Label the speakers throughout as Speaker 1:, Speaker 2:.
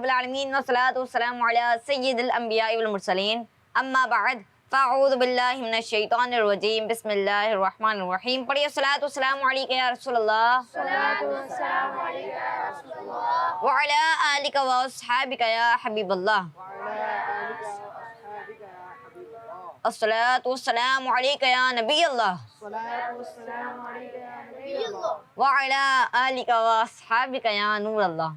Speaker 1: رب العالمین والصلاۃ والسلام علی سید الانبیاء والمرسلین اما بعد فاعوذ باللہ من الشیطان الرجیم بسم اللہ الرحمن الرحیم. پڑھیے الصلاۃ والسلام علیک یا رسول اللہ وعلی آلک واصحابک یا حبیب اللہ. الصلاۃ والسلام علیک یا نبی اللہ وعلی آلک واصحابک یا نور اللہ.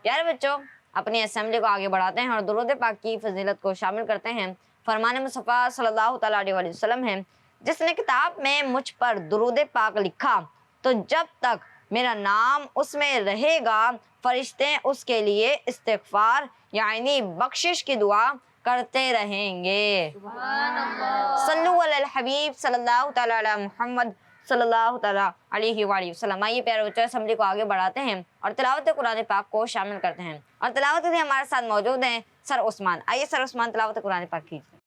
Speaker 1: پیارے بچوں، اپنی اسمبلی کو آگے بڑھاتے ہیں اور درود پاک کی فضیلت کو شامل کرتے ہیں. فرمان مصطفیٰ صلی اللہ تعالیٰ علیہ وسلم ہے، جس نے کتاب میں مجھ پر درود پاک لکھا تو جب تک میرا نام اس میں رہے گا فرشتے اس کے لیے استغفار یعنی بخشش کی دعا کرتے رہیں گے. صلو علی الحبیب صلی اللہ تعالیٰ علی محمد صلی اللہ تعالیٰ علیہ وآلہ وسلم. آئیے پیارے بچوں، اسمبلی کو آگے بڑھاتے ہیں اور تلاوت قرآن پاک کو شامل کرتے ہیں. اور تلاوت میں ہمارے ساتھ موجود ہیں سر عثمان. آئیے سر عثمان تلاوت قرآن پاک کیجیے.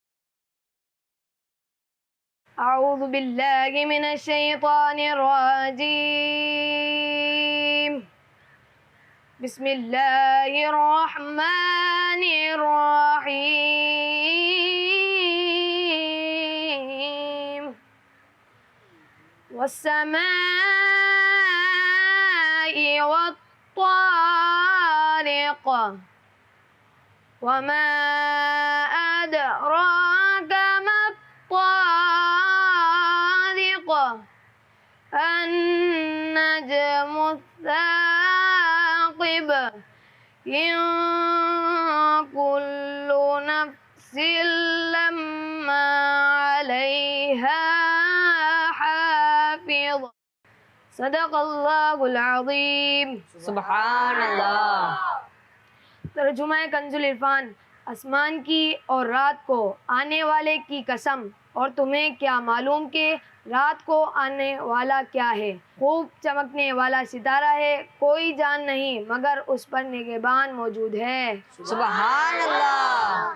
Speaker 2: اعوذ باللہ من الشیطان الرجیم بسم اللہ الرحمن الرحیم والسماء والطارق وما أدراك ما الطارق النجم الثاقب إن كل نفس لما عليها حافظ. صدق اللہ العظیم.
Speaker 1: سبحان اللہ.
Speaker 2: ترجمہ کنز العرفان. آسمان کی اور رات کو آنے والے کی قسم، اور تمہیں کیا معلوم کہ رات کو آنے والا کیا ہے؟ خوب چمکنے والا ستارہ ہے، کوئی جان نہیں مگر اس پر نگہبان موجود ہے.
Speaker 1: سبحان اللہ.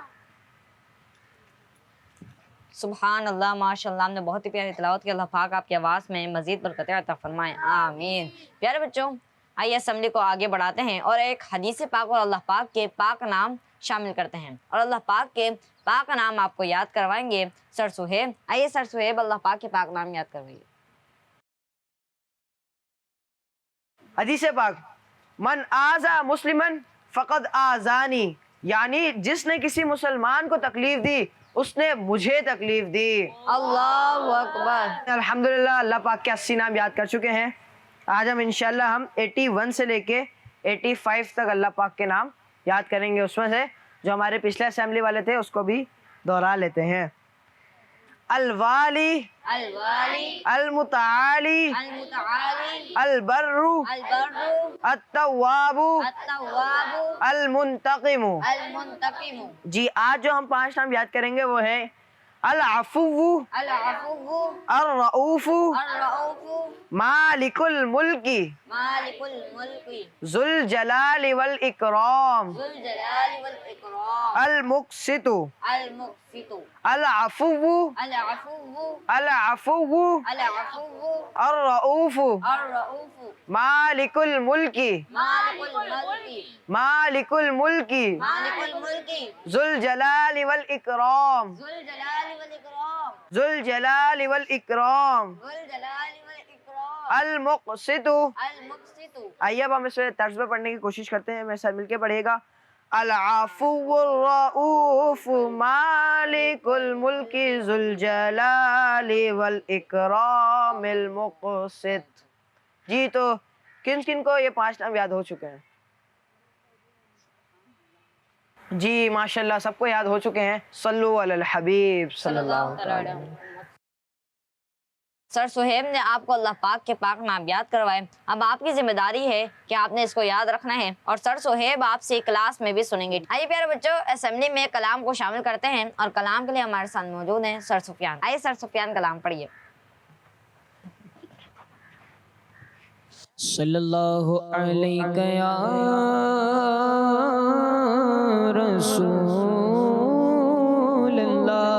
Speaker 1: سبحان اللہ. ماشاء اللہ، ہم نے بہت ہی پیاری تلاوت کی. اللہ پاک آپ کی آواز میں مزید برکتیں عطا فرمائیں، آمین. پیارے بچوں، آئیے اسمبلی کو آگے بڑھاتے ہیں اور ایک حدیث پاک اور اللہ پاک کے پاک نام شامل کرتے ہیں اور اللہ پاک کے پاک نام آپ کو یاد کروائیں گے سر سہیب. آئیے سر سہیب اللہ پاک کے پاک نام یاد کروائیے.
Speaker 3: حدیث پاک: من آذا مسلمن فقد آذانی، یعنی جس نے کسی مسلمان کو تکلیف دی اس نے مجھے تکلیف دی.
Speaker 1: اللہ اکبر.
Speaker 3: الحمدللہ اللہ پاک کے 80 نام یاد کر چکے ہیں. آج ہم انشاءاللہ 81 سے لے کے 85 تک اللہ پاک کے نام یاد کریں گے. اس میں سے جو ہمارے پچھلے اسمبلی والے تھے اس کو بھی دہرا لیتے ہیں. الوالی،
Speaker 1: الوالی،
Speaker 3: المتعالی،
Speaker 1: المتعالی،
Speaker 3: البر،
Speaker 1: البر،
Speaker 3: التواب،
Speaker 1: التواب،
Speaker 3: المنتقم.
Speaker 1: المنتقم.
Speaker 3: جی آج جو ہم 5 نام یاد کریں گے وہ ہے العفو،
Speaker 1: العفو،
Speaker 3: الرؤوف،
Speaker 1: الرؤوف،
Speaker 3: مالک الملک،
Speaker 1: مالک الملک،
Speaker 3: ذو الجلال والاکرام،
Speaker 1: ذو الجلال والاکرام،
Speaker 3: المقسط،
Speaker 1: المقسط،
Speaker 3: العفو،
Speaker 1: العفو،
Speaker 3: العفو،
Speaker 1: العفو،
Speaker 3: الرؤوف،
Speaker 1: الرؤوف،
Speaker 3: مالک الملک،
Speaker 1: مالک الملک،
Speaker 3: مالک الملک،
Speaker 1: مالک الملک،
Speaker 3: ذو الجلال والاکرام،
Speaker 1: ذو الجلال والاکرام،
Speaker 3: ذو الجلال والاکرام،
Speaker 1: ذو الجلال والاکرام،
Speaker 3: المقسط.
Speaker 1: المقسط.
Speaker 3: آئیے اب ہم اس میں طرز پہ پڑھنے کی کوشش کرتے ہیں. میرے ساتھ مل کے پڑھیے گا. العفو الرؤوف مالک الملک ذو الجلال والاکرام المقسط. جی تو کن کن کو یہ 5 نام یاد ہو چکے ہیں؟ جی ماشاءاللہ سب کو یاد ہو چکے ہیں. صلو علی الحبیب صلی اللہ علیہ وسلم.
Speaker 1: سر سہیب نے آپ کو اللہ پاک کے پاک نام یاد کروائے. اب آپ کی ذمہ داری ہے کہ آپ نے اس کو یاد رکھنا ہے اور سر سہیب آپ سے کلاس میں بھی سنیں گے. آئیے پیارے بچوں، اسمبلی میں کلام کو شامل کرتے ہیں اور کلام کے لیے ہمارے ساتھ موجود ہیں سر سفیان. آئیے سر سفیان کلام پڑھیے.
Speaker 4: صلی اللہ علیہ یا رسول اللہ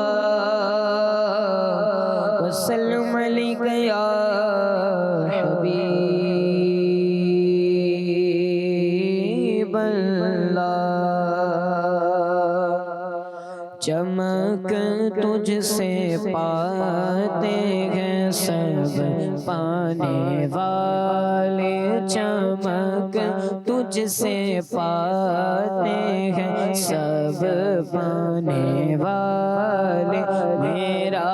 Speaker 4: وسلم علیہ یا حبیب حبیب اللہ، چمک تجھ سے پاتے ہیں سب پانے والے، چمک تجھ سے پاتے ہیں سب پانے والے، میرا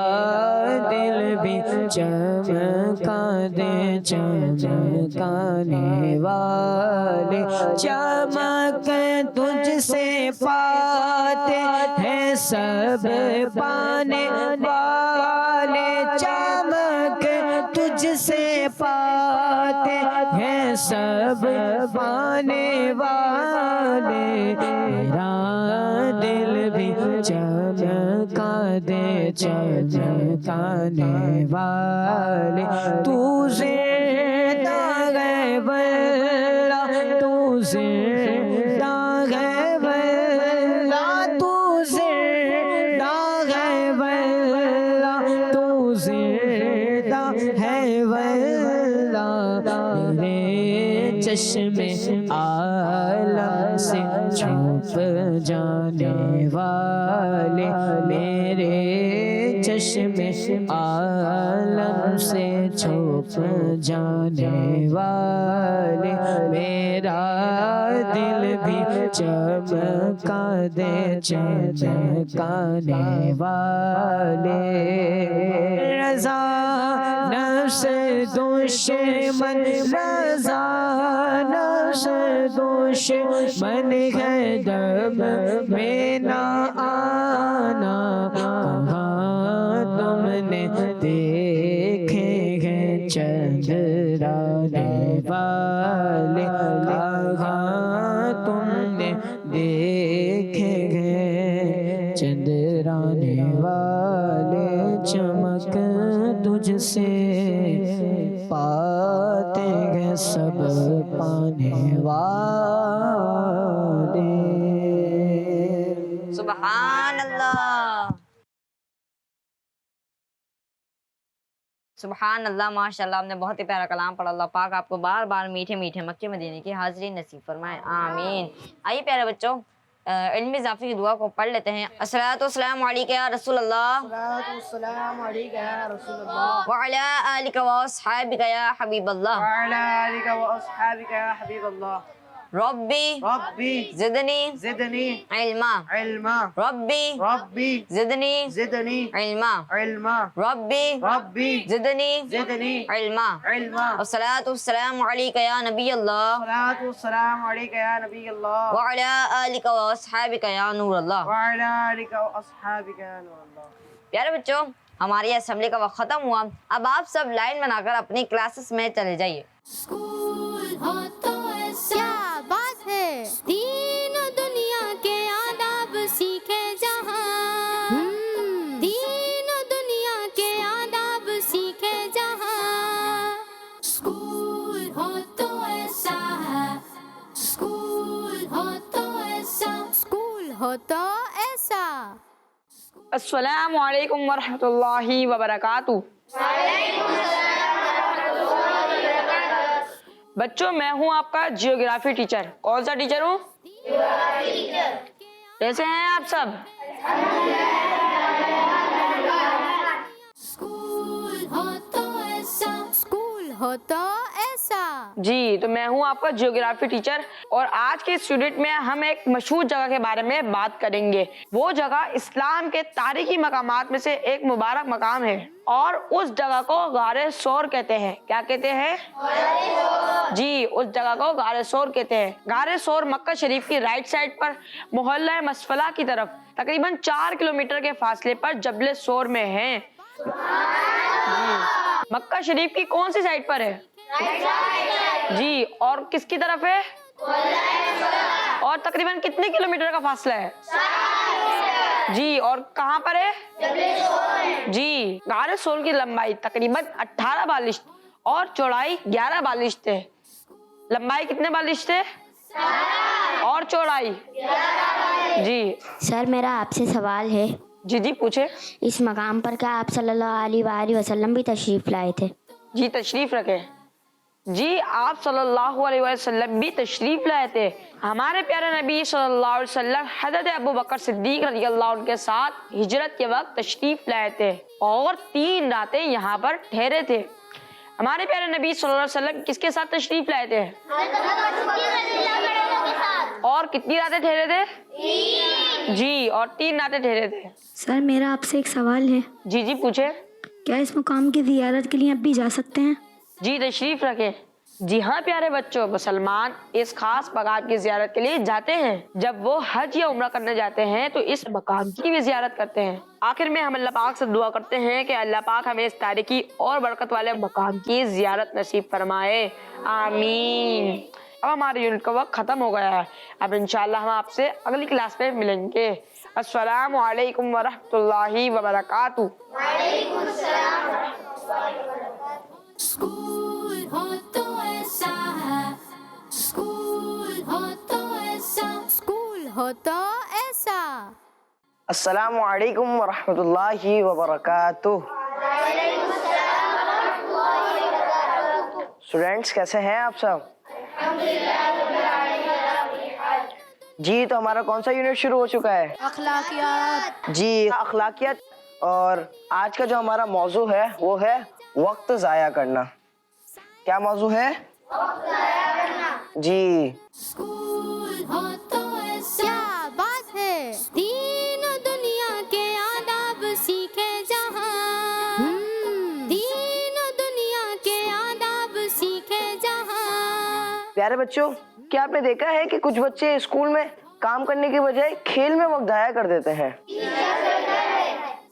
Speaker 4: دل بھی چمکا دے چمکانے والے، چمک تجھ سے پاتے ہیں سب پانے والے، چمک تجھ سے پاتے ہیں سب پانے والے، میرا دل بھی چمکا دے چمکانے والے، تو زندہ ہے واللہ، تو زندہ ہے واللہ، تو زندہ ہے واللہ، تو زندہ ہے واللہ، میرے چشم عالم سے چھپ جانے والے، میرے چشم عالم سے چھپ جانے والے، میرا دل بھی چمکا دے چمکانے والے، رضا نفس دشمن، رضا نفس دشمن ہے، دم میں نہ آنا، کہاں تم نے دیکھے ہیں چندرانے والے، کہاں تم نے دیکھے ہیں چندرانے والے، چمک تجھ سے پاتے ہیں سب پانے والے۔
Speaker 1: سبحان اللہ، سبحان اللہ، ماشاءاللہ، آپ نے بہت ہی پیارا کلام پڑھا۔ اللہ پاک آپ کو بار بار میٹھے میٹھے مکے مدینے کی حاضری نصیب فرمائے، آمین۔ آئیے پیارے بچوں، علم اضافی کی دعا کو پڑھ لیتے ہیں۔ الصلاۃ والسلام علیک یا رسول اللہ،
Speaker 3: السلام علیکم یا رسول اللہ،
Speaker 1: وعلی آلک واصحابک یا حبیب اللہ،
Speaker 3: وعلی آلک واصحابک یا حبیب اللہ،
Speaker 1: ربی
Speaker 3: ربی
Speaker 1: زدنی
Speaker 3: زدنی
Speaker 1: علما،
Speaker 3: علما،
Speaker 1: ربی
Speaker 3: ربی
Speaker 1: زدنی
Speaker 3: زدنی
Speaker 1: علما،
Speaker 3: علما،
Speaker 1: ربی
Speaker 3: ربی
Speaker 1: زدنی
Speaker 3: زدنی
Speaker 1: علما۔
Speaker 3: علما،
Speaker 1: والصلاۃ والسلام علیک یا نبی اللہ،
Speaker 3: الصلاۃ والسلام علیک یا نبی اللہ،
Speaker 1: وعلی آلک واصحابک یا نور اللہ۔
Speaker 3: وعلی آلک واصحابک یا نور اللہ۔
Speaker 1: پیارے بچوں، ہماری اسمبلی کا وقت ختم ہوا، اب آپ سب لائن بنا کر اپنی کلاسز میں چلے جائیے۔
Speaker 5: اسکول ہو تو ایسا، کیا بات ہے، دین و دنیا کے آداب سیکھے جہاں، دین و دنیا کے آداب سیکھے جہاں، اسکول ہو تو ایسا ہے، اسکول ہو تو ایسا، اسکول ہو تو ایسا۔
Speaker 6: السلام علیکم ورحمۃ اللہ وبرکاتہ۔ بچوں، میں ہوں آپ کا جیوگرافی ٹیچر۔ کون سا ٹیچر ہوں؟ کیسے ہیں آپ سب؟
Speaker 5: اسکول ہو تو ایسا، اسکول ہو تو ایسا۔
Speaker 6: جی، تو میں ہوں آپ کا جیوگرافی ٹیچر، اور آج کے اس یونٹ میں ہم ایک مشہور جگہ کے بارے میں بات کریں گے۔ وہ جگہ اسلام کے تاریخی مقامات میں سے ایک مبارک مقام ہے، اور اس جگہ کو غار ثور کہتے ہیں۔ کیا کہتے ہیں؟ جی، اس جگہ کو غار ثور کہتے ہیں۔ غار ثور مکہ شریف کی رائٹ سائڈ پر محلہ مسفلہ کی طرف تقریباً 4 کلومیٹر کے فاصلے پر جبل ثور میں ہے۔ مکہ شریف کی کون سی سائڈ پر ہے؟ جی، اور کس کی طرف ہے؟ اور تقریباً کتنے کلومیٹر کا فاصلہ ہے؟ جی، اور کہاں پر ہے؟ جی، غار ثور کی لمبائی تقریباً 18 بالشت اور چوڑائی 11 بالشت ہے۔ لمبائی کتنے بالشت ہے اور چوڑائی؟ جی
Speaker 7: سر، میرا آپ سے سوال ہے،
Speaker 6: جی جی پوچھے۔
Speaker 7: اس مقام پر کیا آپ صلی اللہ علیہ وآلہ وسلم بھی تشریف لائے تھے؟
Speaker 6: جی، تشریف رکھے۔ جی آپ صلی اللہ علیہ وسلم بھی تشریف لائے تھے. ہمارے پیارے نبی صلی اللہ علیہ وسلم حضرت ابو بکر صدیق رضی اللہ عنہ کے ساتھ ہجرت کے وقت تشریف لائے تھے اور 3 راتیں یہاں پر ٹھہرے تھے. ہمارے پیارے نبی صلی اللہ علیہ وسلم کس کے ساتھ تشریف لائے تھے اور کتنی راتیں ٹھہرے تھے؟ جی اور 3 راتیں ٹھہرے تھے.
Speaker 7: سر میرا آپ سے ایک سوال ہے،
Speaker 6: جی پوچھے.
Speaker 7: کیا اس مقام کی زیارت کے لیے اب بھی جا سکتے ہیں؟
Speaker 6: جی تشریف رکھیں. جی ہاں پیارے بچوں، مسلمان اس خاص مقام کی زیارت کے لیے جاتے ہیں. جب وہ حج یا عمرہ کرنے جاتے ہیں تو اس مقام کی بھی زیارت کرتے ہیں. آخر میں ہم اللہ پاک سے دعا کرتے ہیں کہ اللہ پاک ہمیں اس تاریخی اور برکت والے مقام کی زیارت نصیب فرمائے. آمین. اب ہمارے یونٹ کا وقت ختم ہو گیا ہے. اب انشاءاللہ ہم آپ سے اگلی کلاس میں ملیں گے. السلام علیکم ورحمۃ اللہ وبرکاتہ.
Speaker 5: اسکول ہو تو ایسا ہے، اسکول ہو تو ایسا، اسکول ہو تو ایسا.
Speaker 3: السلام علیکم ورحمۃ اللہ وبرکاتہ. اسٹوڈینٹس کیسے ہیں آپ سب؟ جی تو ہمارا کون سا یونٹ شروع ہو چکا ہے؟
Speaker 2: اخلاقیات.
Speaker 3: جی اخلاقیات. اور آج کا جو ہمارا موضوع ہے وہ ہے وقت ضائع کرنا. کیا موضوع ہے؟ جی
Speaker 5: اسکول ہو تو ایسا. کیا بات ہے. دین و دنیا کے آداب سیکھے جہاں، دین و دنیا کے آداب سیکھے جہاں.
Speaker 3: پیارے بچوں، کیا آپ نے دیکھا ہے کہ کچھ بچے اسکول میں کام کرنے کی بجائے کھیل میں وقت ضائع کر دیتے ہیں؟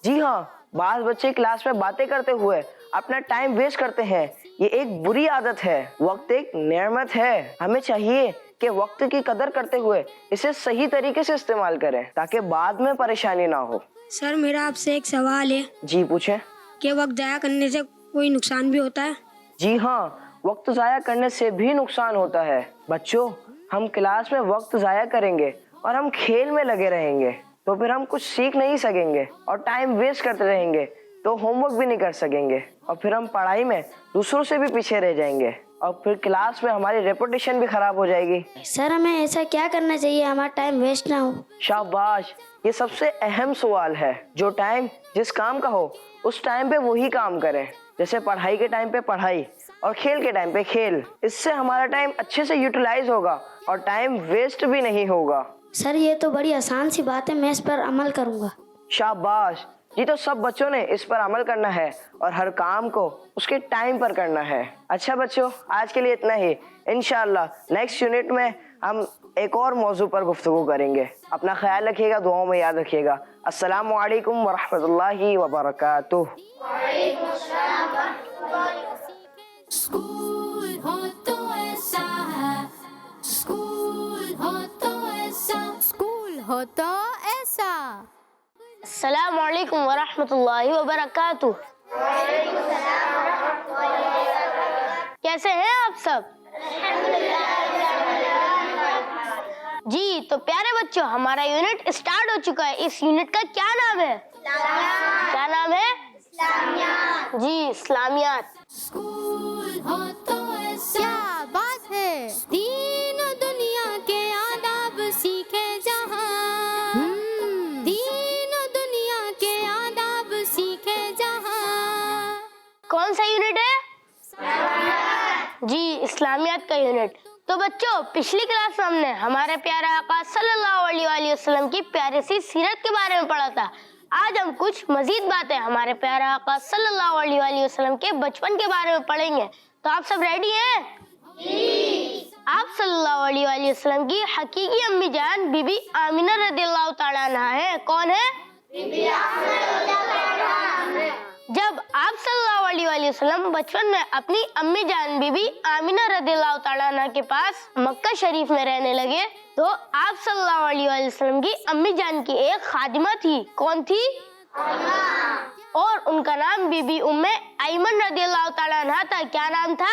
Speaker 3: جی ہاں، بعض بچے کلاس میں باتیں کرتے ہوئے اپنا ٹائم ویسٹ کرتے ہیں. یہ ایک بری عادت ہے. وقت ایک نعمت ہے. ہمیں چاہیے کہ وقت کی قدر کرتے ہوئے اسے صحیح طریقے سے استعمال کریں تاکہ بعد میں پریشانی نہ ہو.
Speaker 8: سر میرا آپ سے ایک سوال ہے
Speaker 3: جی پوچھیں.
Speaker 8: کہ وقت ضائع کرنے سے کوئی نقصان بھی ہوتا ہے؟
Speaker 3: جی ہاں، وقت ضائع کرنے سے بھی نقصان ہوتا ہے. بچوں، ہم کلاس میں وقت ضائع کریں گے اور ہم کھیل میں لگے رہیں گے تو پھر ہم کچھ سیکھ نہیں سکیں گے اور ٹائم ویسٹ کرتے رہیں گے تو ہوم ورک بھی نہیں کر سکیں گے اور پھر ہم پڑھائی میں دوسروں سے بھی پیچھے رہ جائیں گے اور پھر کلاس میں ہماری ریپوٹیشن بھی خراب ہو جائے گی.
Speaker 7: سر ہمیں ایسا کیا کرنا چاہیے ہمارا ٹائم ویسٹ نہ ہو؟
Speaker 3: شاباش، یہ سب سے اہم سوال ہے. جو ٹائم جس کام کا ہو اس ٹائم پہ وہی کام کریں. جیسے پڑھائی کے ٹائم پہ پڑھائی اور کھیل کے ٹائم پہ کھیل. اس سے ہمارا ٹائم اچھے سے یوٹیلائز ہوگا اور ٹائم ویسٹ بھی نہیں ہوگا.
Speaker 7: سر یہ تو بڑی آسان سی بات ہے، میں اس پر عمل کروں گا.
Speaker 3: شاباش. جی تو سب بچوں نے اس پر عمل کرنا ہے اور ہر کام کو اس کے ٹائم پر کرنا ہے. اچھا بچوں، آج کے لیے اتنا ہی. انشاءاللہ نیکسٹ یونٹ میں ہم ایک اور موضوع پر گفتگو کریں گے. اپنا خیال رکھیے گا، دعاؤں میں یاد رکھیے گا. السلام علیکم ورحمۃ اللہ وبرکاتہ.
Speaker 5: اسکول ہو تو ایسا ہے، اسکول ہو تو ایسا، اسکول ہو تو ایسا.
Speaker 7: السلام علیکم ورحمۃ اللہ وبرکاتہ. کیسے ہیں آپ سب؟ جی تو پیارے بچوں، ہمارا یونٹ اسٹارٹ ہو چکا ہے. اس یونٹ کا کیا نام ہے؟ کیا نام ہے؟ جی اسلامیات.
Speaker 5: اسکول ہو تو ایسا. کیا بات ہے. دین و دنیا کے آداب سیکھے جہاں، دین و دنیا کے آداب سیکھے جہاں.
Speaker 7: کون سا یونٹ ہے؟ جی اسلامیات کا یونٹ. تو بچوں، پچھلی کلاس میں ہم نے ہمارے پیارے آقا صلی اللہ علیہ وآلہ وسلم کی پیاری سی سیرت کے بارے میں پڑھا تھا. آج ہم کچھ مزید باتیں ہمارے پیارے آقا صلی اللہ علیہ وآلہ وسلم کے بچپن کے بارے میں پڑھیں گے. تو آپ سب ریڈی ہیں؟ آپ صلی اللہ علیہ وآلہ وسلم کی حقیقی امی جان بی بی آمینہ رضی اللہ تعالیٰ عنہ ہے. کون ہے؟ جب آپ صلی اللہ علیہ وآلہ وسلم بچپن میں اپنی امی جان بی بی آمینہ رضی اللہ تعالیٰ عنہ کے پاس مکہ شریف میں رہنے لگے تو آپ صلی اللہ علیہ وآلہ وسلم کی امی جان کی ایک خادمہ تھی. کون تھی؟ اور ان کا نام بی بی ام ایمن رضی اللہ تعالیٰ عنہ تھا. کیا نام تھا؟